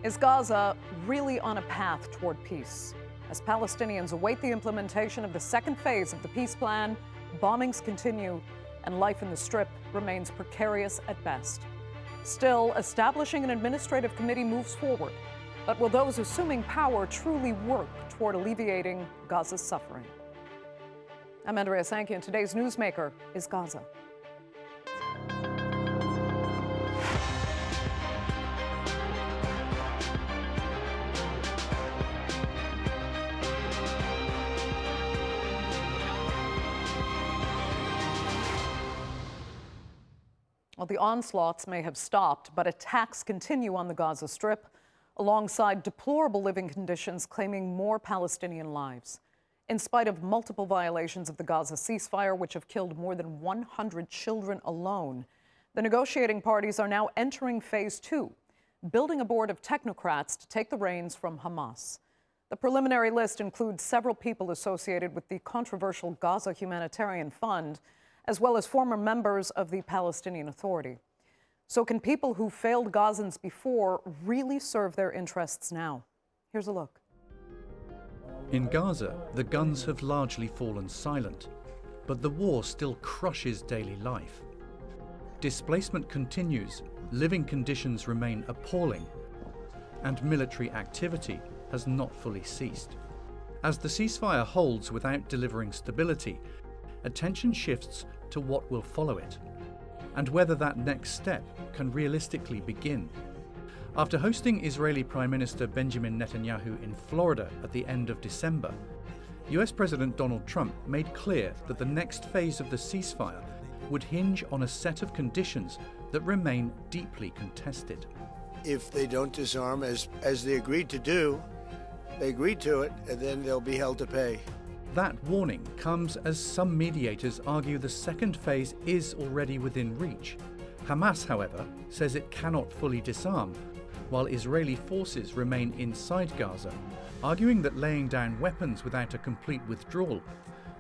Is Gaza really on a path toward peace? As Palestinians await the implementation of the second phase of the peace plan, bombings continue and life in the Strip remains precarious at best. Still, establishing an administrative committee moves forward. But will those assuming power truly work toward alleviating Gaza's suffering? I'm Andrea Sankey, and today's Newsmaker is Gaza. Well, the onslaughts may have stopped, but attacks continue on the Gaza Strip, alongside deplorable living conditions claiming more Palestinian lives. In spite of multiple violations of the Gaza ceasefire, which have killed more than 100 children alone, the negotiating parties are now entering phase two, building a board of technocrats to take the reins from Hamas. The preliminary list includes several people associated with the controversial Gaza Humanitarian Fund, as well as former members of the Palestinian Authority. So can people who failed Gazans before really serve their interests now? Here's a look. In Gaza, the guns have largely fallen silent, but the war still crushes daily life. Displacement continues, living conditions remain appalling, and military activity has not fully ceased. As the ceasefire holds without delivering stability, attention shifts to what will follow it, and whether that next step can realistically begin. After hosting Israeli Prime Minister Benjamin Netanyahu in Florida at the end of December, US President Donald Trump made clear that the next phase of the ceasefire would hinge on a set of conditions that remain deeply contested. If they don't disarm as they agreed to do, they agreed to it, and then they'll be held to pay. That warning comes as some mediators argue the second phase is already within reach. Hamas, however, says it cannot fully disarm, while Israeli forces remain inside Gaza, arguing that laying down weapons without a complete withdrawal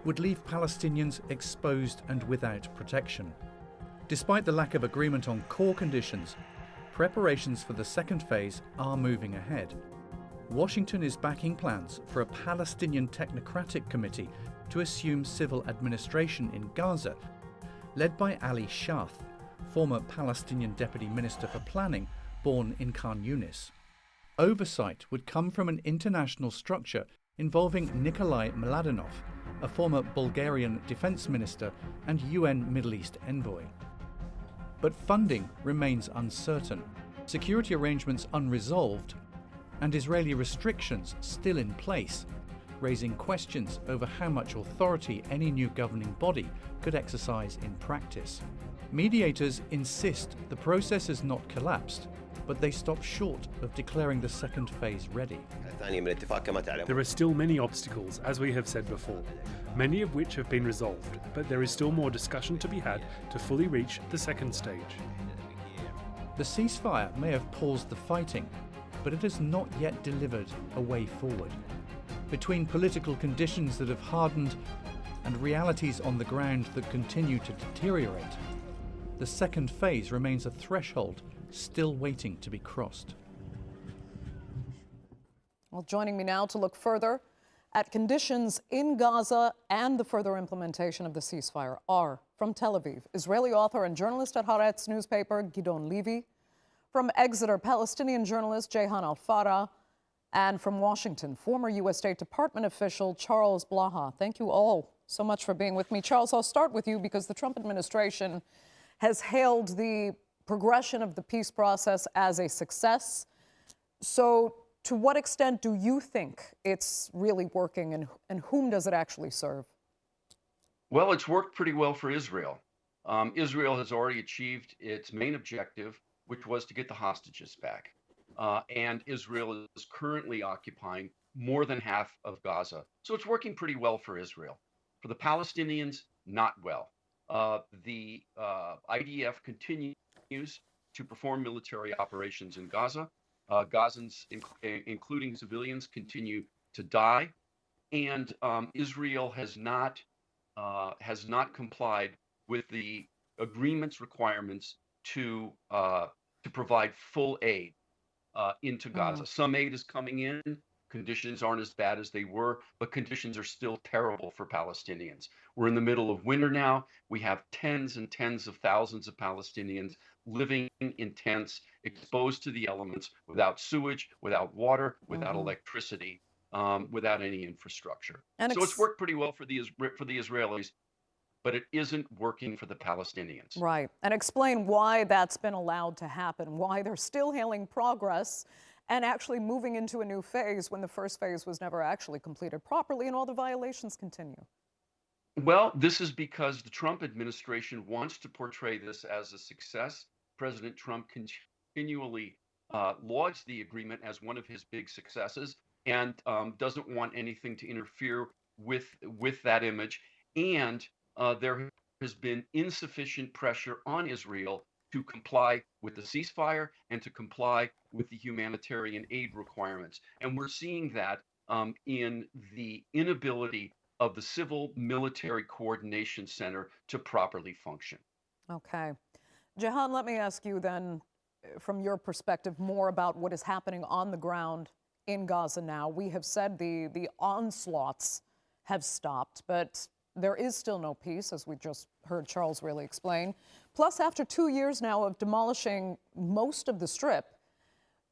would leave Palestinians exposed and without protection. Despite the lack of agreement on core conditions, preparations for the second phase are moving ahead. Washington is backing plans for a Palestinian technocratic committee to assume civil administration in Gaza, led by Ali Shaath, former Palestinian Deputy Minister for Planning, born in Khan Yunis. Oversight would come from an international structure involving Nikolai Mladenov, a former Bulgarian defense minister and UN Middle East envoy. But funding remains uncertain, security arrangements unresolved, and Israeli restrictions still in place, raising questions over how much authority any new governing body could exercise in practice. Mediators insist the process has not collapsed, but they stop short of declaring the second phase ready. There are still many obstacles, as we have said before, many of which have been resolved, but there is still more discussion to be had to fully reach the second stage. The ceasefire may have paused the fighting, but it has not yet delivered a way forward. Between political conditions that have hardened and realities on the ground that continue to deteriorate, the second phase remains a threshold still waiting to be crossed. Well, joining me now to look further at conditions in Gaza and the further implementation of the ceasefire are, from Tel Aviv, Israeli author and journalist at Haaretz newspaper, Gidon Levy; from Exeter, Palestinian journalist Jehan Al-Farah; and from Washington, former U.S. State Department official Charles Blaha. Thank you all so much for being with me. Charles, I'll start with you because the Trump administration has hailed the progression of the peace process as a success. So to what extent do you think it's really working, and whom does it actually serve? Well, it's worked pretty well for Israel. Israel has already achieved its main objective, which was to get the hostages back. And Israel is currently occupying more than half of Gaza. So it's working pretty well for Israel. For the Palestinians, not well. The IDF continues to perform military operations in Gaza. Gazans, including civilians, continue to die. And Israel has not complied with the agreement's requirements to provide full aid. into Gaza. Some aid is coming in. Conditions aren't as bad as they were, but conditions are still terrible for Palestinians. We're in the middle of winter now. We have tens and tens of thousands of Palestinians living in tents, exposed to the elements, without sewage, without water, without electricity, without any infrastructure. And So it's worked pretty well for the Israelis, but it isn't working for the Palestinians. Right. And explain why that's been allowed to happen, why they're still hailing progress and actually moving into a new phase when the first phase was never actually completed properly and all the violations continue. Well, this is because the Trump administration wants to portray this as a success. President Trump continually lauds the agreement as one of his big successes and doesn't want anything to interfere with that image. And there has been insufficient pressure on Israel to comply with the ceasefire and to comply with the humanitarian aid requirements. And we're seeing that in the inability of the Civil Military Coordination Center to properly function. Okay. Jahan, let me ask you then, from your perspective, more about what is happening on the ground in Gaza now. We have said the onslaughts have stopped, but there is still no peace, as we just heard Charles really explain. Plus, after 2 years now of demolishing most of the Strip,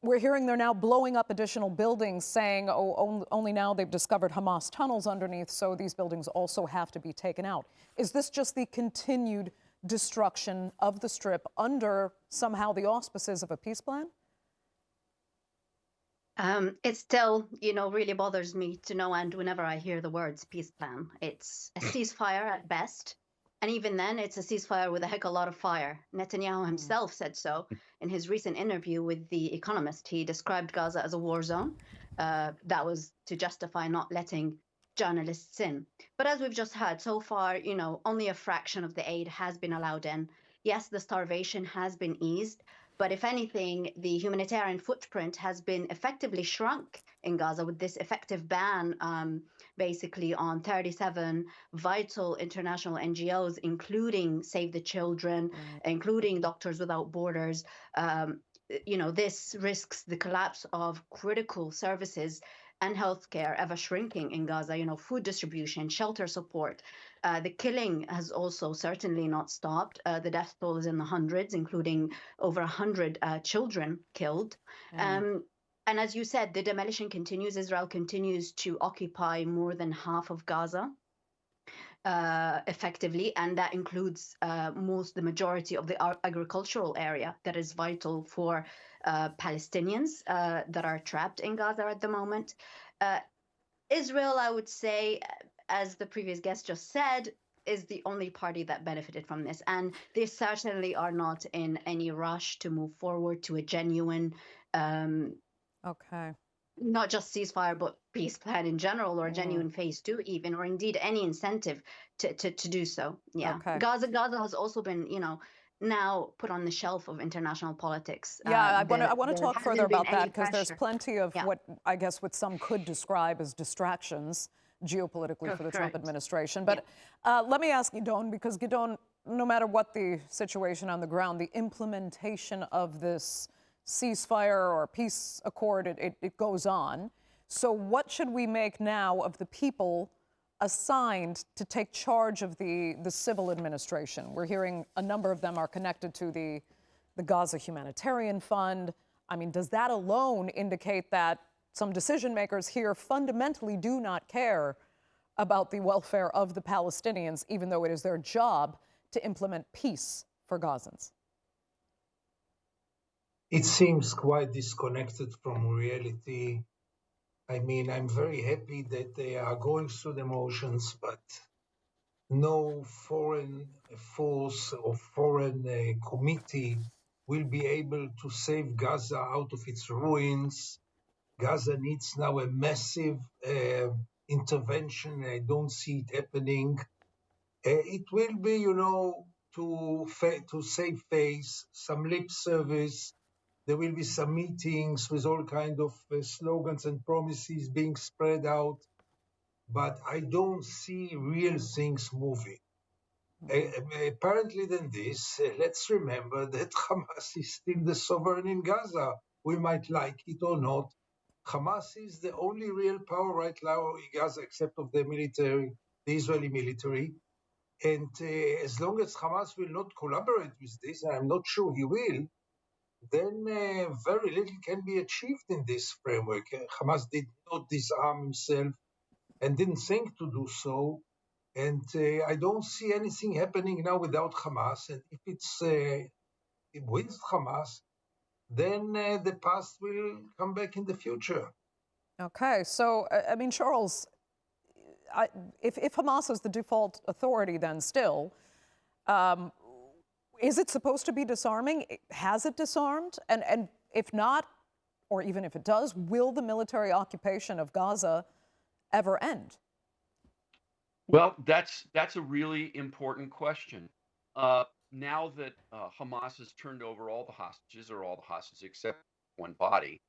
we're hearing they're now blowing up additional buildings, saying, oh, only now they've discovered Hamas tunnels underneath, so these buildings also have to be taken out. Is this just the continued destruction of the Strip under somehow the auspices of a peace plan? It still, really bothers me to no end whenever I hear the words peace plan. It's a ceasefire at best. And even then, it's a ceasefire with a heck of a lot of fire. Netanyahu himself said so in his recent interview with The Economist. He described Gaza as a war zone. That was to justify not letting journalists in. But as we've just heard, so far, only a fraction of the aid has been allowed in. Yes, the starvation has been eased. But if anything, the humanitarian footprint has been effectively shrunk in Gaza with this effective ban, basically on 37 vital international NGOs, including Save the Children, including Doctors Without Borders. This risks the collapse of critical services and healthcare ever shrinking in Gaza, food distribution, shelter support. The killing has also certainly not stopped. The death toll is in the hundreds, including over 100 children killed. And as you said, the demolition continues. Israel continues to occupy more than half of Gaza effectively, and that includes the majority of the agricultural area that is vital for Palestinians that are trapped in Gaza at the moment. Israel, I would say, as the previous guest just said, is the only party that benefited from this. And they certainly are not in any rush to move forward to a genuine, not just ceasefire, but peace plan in general, or a genuine phase 2 even, or indeed any incentive to do so. Yeah. Gaza has also been, now put on the shelf of international politics. I want to talk further about that, because there's plenty of what some could describe as distractions geopolitically for the Trump administration. But let me ask Gidon, because Gidon, no matter what the situation on the ground, the implementation of this ceasefire or peace accord, it goes on. So what should we make now of the people assigned to take charge of the civil administration? We're hearing a number of them are connected to the Gaza Humanitarian Fund. I mean, does that alone indicate that some decision makers here fundamentally do not care about the welfare of the Palestinians, even though it is their job to implement peace for Gazans? It seems quite disconnected from reality. I mean, I'm very happy that they are going through the motions, but no foreign force or foreign committee will be able to save Gaza out of its ruins. Gaza needs now a massive intervention. I don't see it happening. It will be, to save face, some lip service. There will be some meetings with all kinds of slogans and promises being spread out, but I don't see real things moving. Apparently than this, let's remember that Hamas is still the sovereign in Gaza. We might like it or not. Hamas is the only real power right now in Gaza, except of the military, the Israeli military. And as long as Hamas will not collaborate with this, and I'm not sure he will, then very little can be achieved in this framework. Hamas did not disarm himself and didn't think to do so. And I don't see anything happening now without Hamas. And if it wins Hamas, then the past will come back in the future. Okay, so, I mean, Charles, if Hamas is the default authority then still, is it supposed to be disarming? Has it disarmed? And if not, or even if it does, will the military occupation of Gaza ever end? Well, that's a really important question. Now that Hamas has turned over all the hostages, or all the hostages except one body,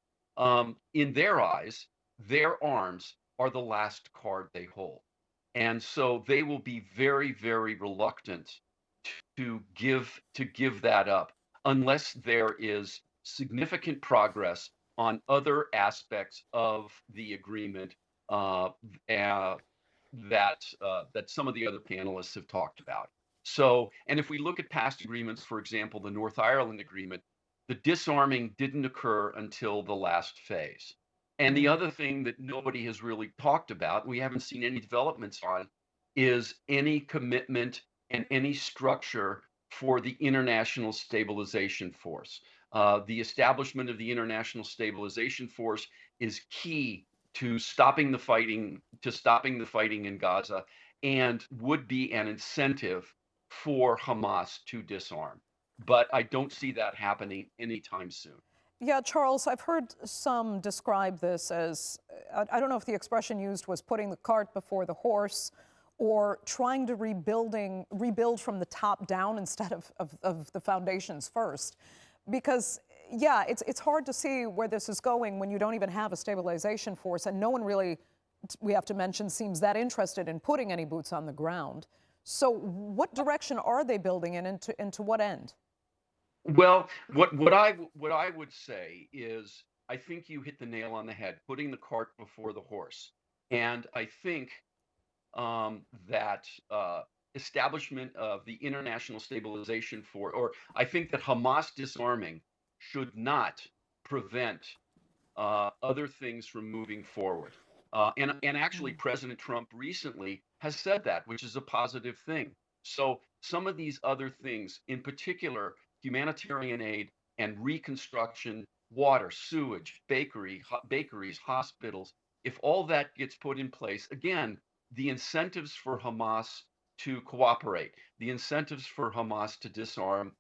in their eyes, their arms are the last card they hold. And so they will be very, very reluctant to give that up unless there is significant progress on other aspects of the agreement that some of the other panelists have talked about. So, and if we look at past agreements, for example, the North Ireland agreement, the disarming didn't occur until the last phase. And the other thing that nobody has really talked about, we haven't seen any developments on, is any commitment and any structure for the International Stabilization Force. The establishment of the International Stabilization Force is key to stopping the fighting in Gaza, and would be an incentive for Hamas to disarm. But I don't see that happening anytime soon. Yeah, Charles, I've heard some describe this as, I don't know if the expression used was putting the cart before the horse, or trying to rebuild from the top down instead of the foundations first. Because, yeah, it's hard to see where this is going when you don't even have a stabilization force, and no one really, we have to mention, seems that interested in putting any boots on the ground. So what direction are they building in, into what end? Well, what I would say is, I think you hit the nail on the head, putting the cart before the horse. And I think that establishment of the International Stabilization Force, or I think that Hamas disarming should not prevent other things from moving forward. And actually, President Trump recently has said that, which is a positive thing. So some of these other things, in particular, humanitarian aid and reconstruction, water, sewage, bakeries, hospitals, if all that gets put in place, again, the incentives for Hamas to cooperate, the incentives for Hamas to disarm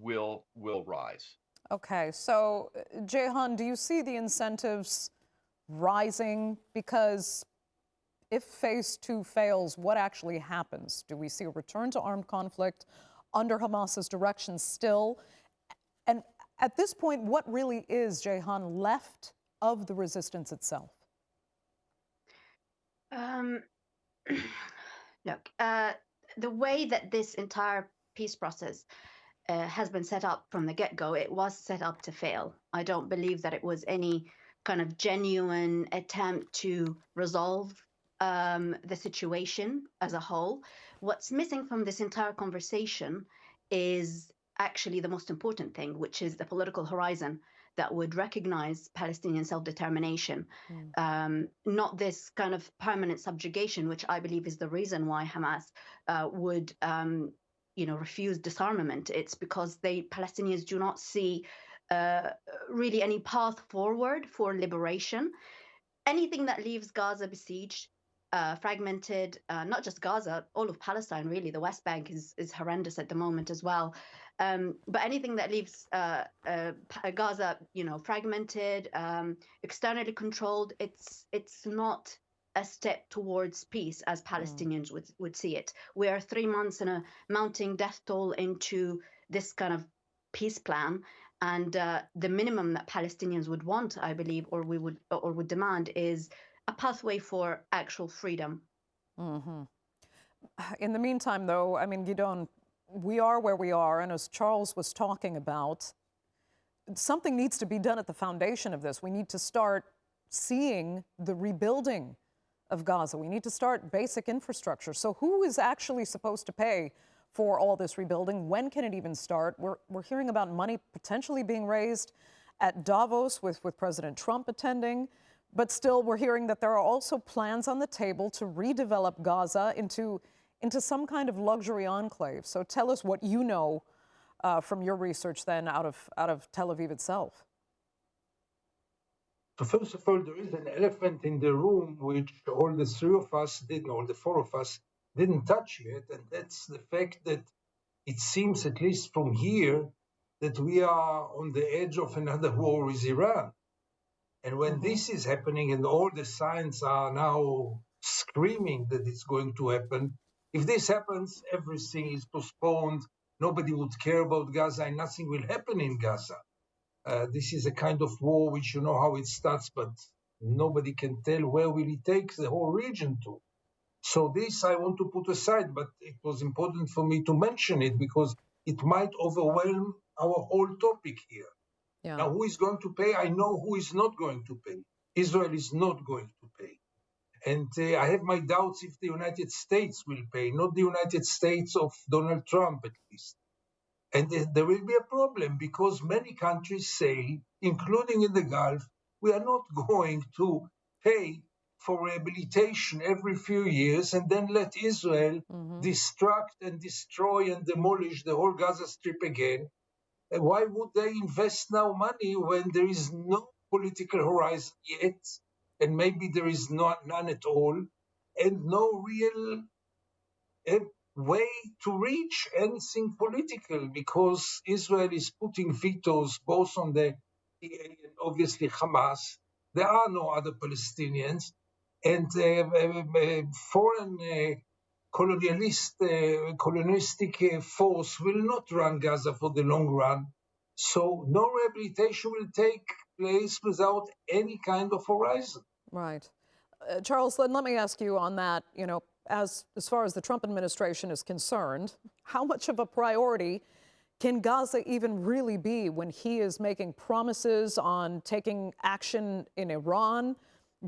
will rise. Okay, so Jehan, do you see the incentives rising? Because if phase 2 fails, what actually happens? Do we see a return to armed conflict under Hamas's direction still? And at this point, what really is, Jehan, left of the resistance itself? Look, the way that this entire peace process has been set up from the get-go, it was set up to fail. I don't believe that it was any kind of genuine attempt to resolve the situation as a whole. What's missing from this entire conversation is actually the most important thing, which is the political horizon that would recognize Palestinian self-determination, not this kind of permanent subjugation, which I believe is the reason why Hamas would refuse disarmament. It's because Palestinians do not see really any path forward for liberation. Anything that leaves Gaza besieged, fragmented, not just Gaza, all of Palestine, really. The West Bank is horrendous at the moment as well. But anything that leaves Gaza, fragmented, externally controlled, it's not a step towards peace as Palestinians would see it. We are 3 months in a mounting death toll into this kind of peace plan. And the minimum that Palestinians would want, I believe, or would demand, is a pathway for actual freedom. Mm-hmm. In the meantime, though, I mean, we are where we are, and as Charles was talking about, something needs to be done at the foundation of this. We need to start seeing the rebuilding of Gaza. We need to start basic infrastructure. So who is actually supposed to pay for all this rebuilding? When can it even start? We're hearing about money potentially being raised at Davos with President Trump attending. But still, we're hearing that there are also plans on the table to redevelop Gaza into some kind of luxury enclave. So tell us what you know from your research then out of Tel Aviv itself. So first of all, there is an elephant in the room which all the four of us didn't touch yet, and that's the fact that it seems, at least from here, that we are on the edge of another war with Iran. And when this is happening and all the signs are now screaming that it's going to happen, if this happens, everything is postponed, nobody would care about Gaza and nothing will happen in Gaza. This is a kind of war which you know how it starts, but nobody can tell where will it take the whole region to. So this I want to put aside, but it was important for me to mention it because it might overwhelm our whole topic here. Yeah. Now, who is going to pay? I know who is not going to pay. Israel is not going to pay. And I have my doubts if the United States will pay, not the United States of Donald Trump at least. And there will be a problem because many countries say, including in the Gulf, we are not going to pay for rehabilitation every few years and then let Israel destruct and destroy and demolish the whole Gaza Strip again. Why would they invest now money when there is no political horizon yet, and maybe there is none at all, and no real way to reach anything political, because Israel is putting vetoes both on the PA and obviously Hamas. There are no other Palestinians, and foreign colonialistic force will not run Gaza for the long run. So no rehabilitation will take place without any kind of horizon. Right. Charles, let me ask you on that, as far as the Trump administration is concerned, how much of a priority can Gaza even really be when he is making promises on taking action in Iran,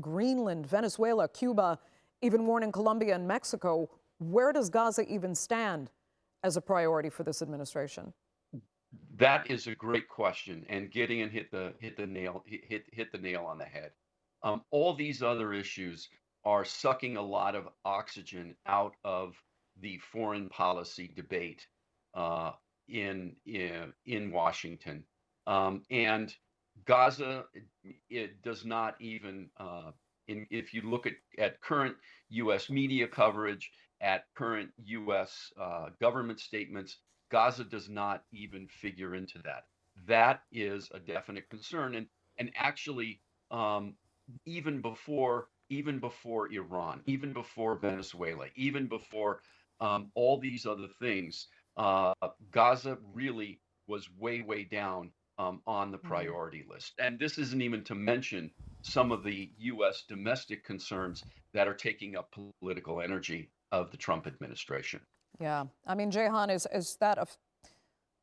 Greenland, Venezuela, Cuba, even warning Colombia and Mexico? Where does Gaza even stand as a priority for this administration? That is a great question, and Gideon hit the nail on the head. All these other issues are sucking a lot of oxygen out of the foreign policy debate in Washington, and Gaza, it does not even. If you look at current U.S. media coverage, at current U.S. Government statements, Gaza does not even figure into that. That is a definite concern, and actually, even before Iran, even before Venezuela, even before all these other things, Gaza really was way down on the priority list. And this isn't even to mention some of the U.S. domestic concerns that are taking up political energy of the Trump administration. Yeah. I mean, Jehan, is that a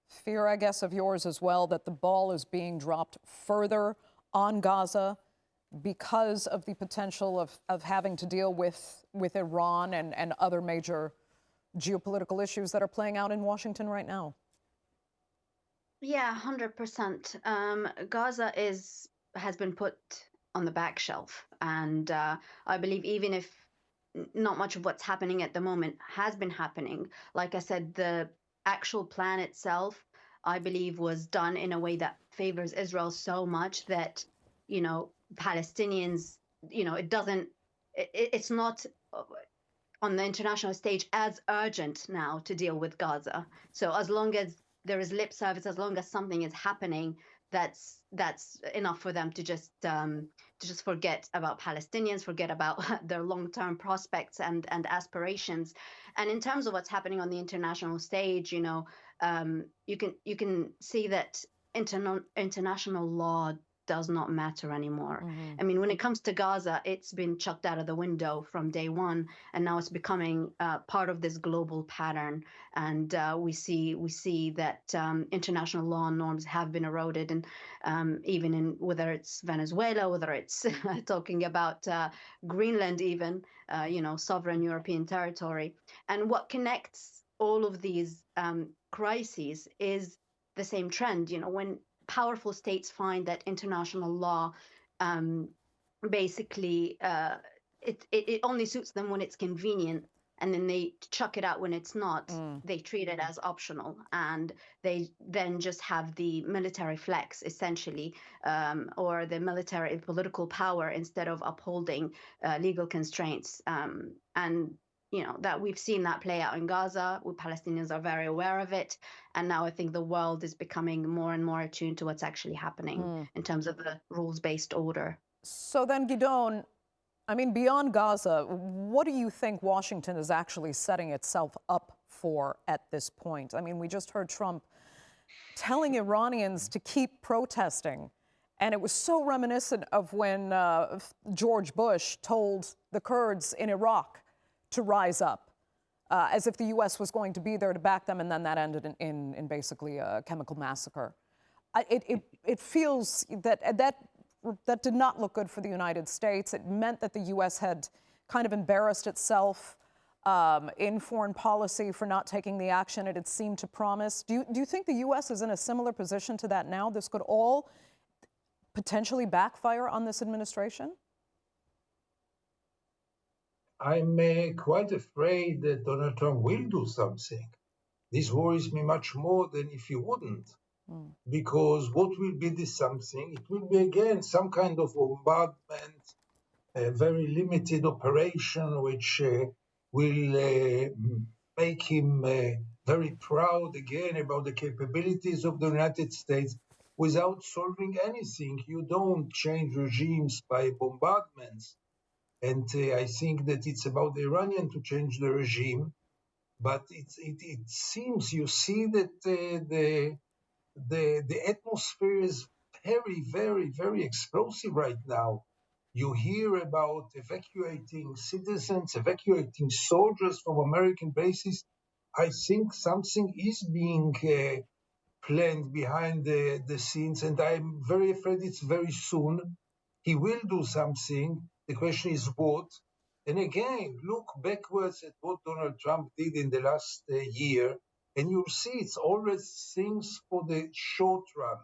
fear, I guess, of yours as well, that the ball is being dropped further on Gaza because of the potential of having to deal with Iran and other major geopolitical issues that are playing out in Washington right now? Yeah, 100%. Gaza has been put on the back shelf, and I believe even if not much of what's happening at the moment has been happening, like I said, the actual plan itself, I believe, was done in a way that favors Israel so much that, Palestinians, it's not on the international stage as urgent now to deal with Gaza. So as long as there is lip service, as long as something is happening, that's enough for them to just forget about Palestinians, forget about their long-term prospects and aspirations. And in terms of what's happening on the international stage, you can see that international law does not matter anymore. I mean, when it comes to Gaza, it's been chucked out of the window from day one, and now it's becoming part of this global pattern. And we see that international law and norms have been eroded, and even in whether it's Venezuela, whether it's talking about Greenland, even sovereign European territory. And what connects all of these crises is the same trend. When powerful states find that international law basically it only suits them when it's convenient, and then they chuck it out when it's not. They treat it as optional, and they then just have the military flex, essentially, or the military political power instead of upholding legal constraints. And that we've seen that play out in Gaza. Palestinians are very aware of it. And now I think the world is becoming more and more attuned to what's actually happening in terms of the rules-based order. So then, Gidon, I mean, beyond Gaza, what do you think Washington is actually setting itself up for at this point? I mean, we just heard Trump telling Iranians to keep protesting. And it was so reminiscent of when George Bush told the Kurds in Iraq to rise up, as if the U.S. was going to be there to back them, and then that ended in basically a chemical massacre. It feels that did not look good for the United States. It meant that the U.S. had kind of embarrassed itself in foreign policy for not taking the action it had seemed to promise. Do you think the U.S. is in a similar position to that now? This could all potentially backfire on this administration? I'm quite afraid that Donald Trump will do something. This worries me much more than if he wouldn't. Because what will be this something? It will be, again, some kind of bombardment, a very limited operation, which will make him very proud, again, about the capabilities of the United States without solving anything. You don't change regimes by bombardments. And I think that it's about the Iranian to change the regime. But it seems, you see that the atmosphere is very, very, very explosive right now. You hear about evacuating citizens, evacuating soldiers from American bases. I think something is being planned behind the scenes, and I'm very afraid it's very soon. He will do something. The question is what. And again, look backwards at what Donald Trump did in the last year, and you'll see it's always things for the short run.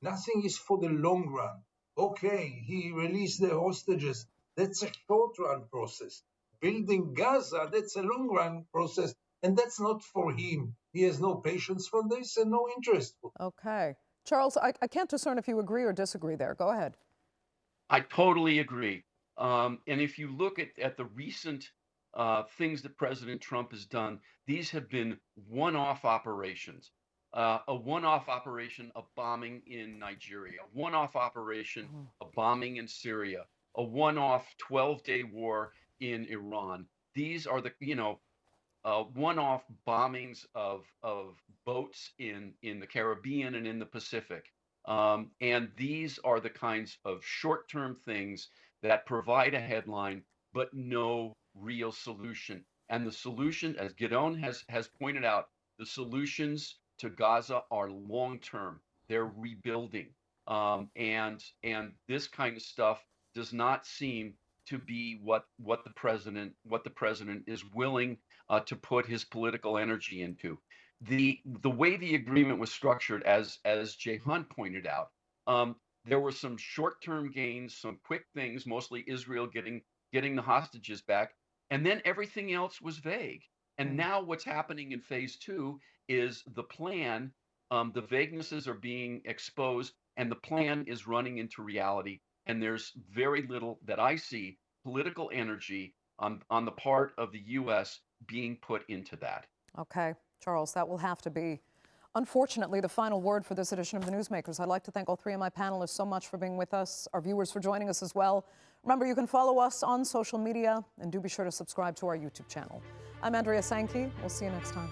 Nothing is for the long run. Okay, he released the hostages. That's a short run process. Building Gaza, that's a long run process. And that's not for him. He has no patience for this and no interest. Okay. Charles, I can't discern if you agree or disagree there. Go ahead. I totally agree. And if you look at the recent things that President Trump has done, these have been one-off operations. A one-off operation of bombing in Nigeria, a one-off operation of bombing in Syria, a one-off 12-day war in Iran. These are the, one-off bombings of boats in the Caribbean and in the Pacific. And these are the kinds of short-term things that provide a headline, but no real solution. And the solution, as Gidon has pointed out, the solutions to Gaza are long-term. They're rebuilding. And this kind of stuff does not seem to be what the president is willing to put his political energy into. The way the agreement was structured, as Jehan pointed out, there were some short-term gains, some quick things, mostly Israel getting the hostages back, and then everything else was vague. And now what's happening in phase 2 is the plan, the vaguenesses are being exposed, and the plan is running into reality. And there's very little that I see political energy on the part of the U.S. being put into that. Okay, Charles, that will have to be, unfortunately, the final word for this edition of the Newsmakers. I'd like to thank all three of my panelists so much for being with us, our viewers for joining us as well. Remember, you can follow us on social media, and do be sure to subscribe to our YouTube channel. I'm Andrea Sankey. We'll see you next time.